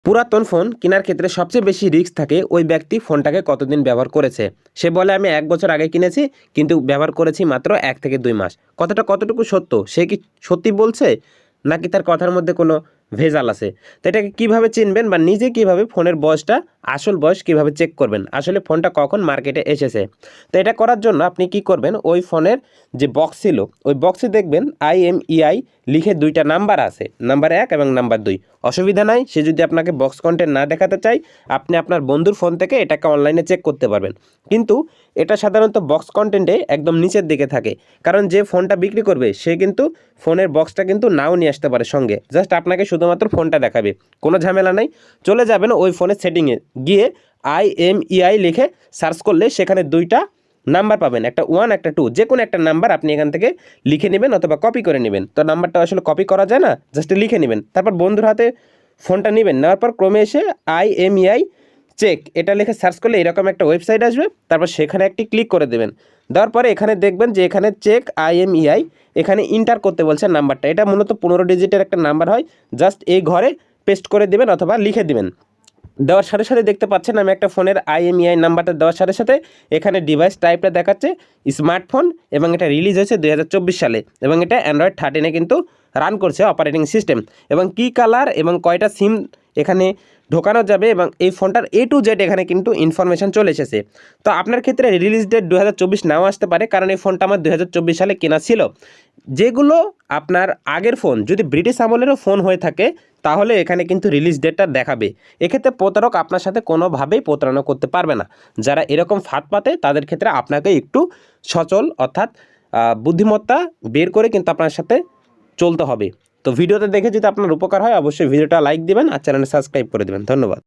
পুরাতন ফোন কেনার ক্ষেত্রে সবচেয়ে বেশি রিস্ক থাকে ওই ব্যক্তি ফোনটাকে কতদিন ব্যবহার করেছে। সে বলে আমি 1 বছর আগে কিনেছি, কিন্তু ব্যবহার করেছি মাত্র 1 থেকে 2 মাস। কথাটা কতটুকু সত্য? সে কি সত্যি বলছে, নাকি তার কথার মধ্যে কোনো ভেজাল আছে? তো এটাকে কীভাবে চিনবেন, বা নিজে কীভাবে ফোনের বয়সটা, আসল বয়স কীভাবে চেক করবেন, আসলে ফোনটা কখন মার্কেটে এসেছে? তো এটা করার জন্য আপনি কি করবেন, ওই ফোনের যে বক্স ছিল ওই বক্সে দেখবেন IMEI লিখে 2টা নাম্বার আছে, নাম্বার 1 এবং নাম্বার 2। অসুবিধা নাই, সে যদি আপনাকে বক্স কন্টেন্ট না দেখাতে চায়, আপনি আপনার বন্ধুর ফোন থেকে এটাকে অনলাইনে চেক করতে পারবেন। কিন্তু এটা সাধারণত বক্স কন্টেন্টে একদম নিচের দিকে থাকে, কারণ যে ফোনটা বিক্রি করবে সে কিন্তু ফোনের বক্সটা কিন্তু নাও নিয়ে আসতে পারে সঙ্গে, জাস্ট আপনাকে শুধুমাত্র ফোনটা দেখাবে। কোনো ঝামেলা নাই, চলে যাবেন ওই ফোনের সেটিংয়ে গিয়ে IMEI লিখে সার্চ করলে সেখানে 2টা নাম্বার পাবেন, একটা 1 একটা 2, যে কোনো একটা নাম্বার আপনি এখান থেকে লিখে নেবেন অথবা কপি করে নেবেন। তো নাম্বারটা আসলে কপি করা যায় না, জাস্ট লিখে নেবেন, তারপর বন্ধুর হাতে ফোনটা নেবেন, নেওয়ার পর ক্রমে এসে IMEI চেক এটা লিখে সার্চ করলে এরকম একটা ওয়েবসাইট আসবে, তারপর সেখানে একটি ক্লিক করে দেবেন। দেওয়ার পরে এখানে দেখবেন যে এখানে চেক IMEI, এখানে ইন্টার করতে বলছে নাম্বারটা। এটা মূলত 15 ডিজিটের একটা নাম্বার হয়, জাস্ট এই ঘরে পেস্ট করে দেবেন অথবা লিখে দেবেন। দেওয়ার সাথে সাথে দেখতে পাচ্ছেন আমি একটা ফোনের IMEI নাম্বারটা দেওয়ার সাথে সাথে এখানে ডিভাইস টাইপটা দেখাচ্ছে স্মার্টফোন, এবং এটা রিলিজ হয়েছে 2024 সালে, এবং এটা অ্যান্ড্রয়েড 13-এ কিন্তু রান করছে অপারেটিং সিস্টেম, এবং কি কালার এবং কয়টা সিম এখানে ঢোকানো যাবে, এবং এই ফোনটার A to Z এখানে কিন্তু ইনফরমেশান চলে এসেছে। তো আপনার ক্ষেত্রে রিলিজ ডেট 2024 নাও আসতে পারে, কারণ এই ফোনটা আমার 2024 সালে কেনা ছিল। যেগুলো আপনার আগের ফোন যদি ব্রিটিশ আমলেরও ফোন হয়ে থাকে, তাহলে এখানে কিন্তু রিলিজ ডেটটা দেখাবে। এক্ষেত্রে প্রতারক আপনার সাথে কোনোভাবেই প্রতারণা করতে পারবে না। যারা এরকম ফাঁদ পাতে তাদের ক্ষেত্রে আপনাকে একটু সচল অর্থাৎ বুদ্ধিমত্তা বের করে কিন্তু আপনার সাথে চলতে হবে। তো ভিডিওতে দেখে যদি আপনার উপকার হয়, অবশ্যই ভিডিওটা লাইক দিবেন আর চ্যানেলটা সাবস্ক্রাইব করে দেবেন। ধন্যবাদ।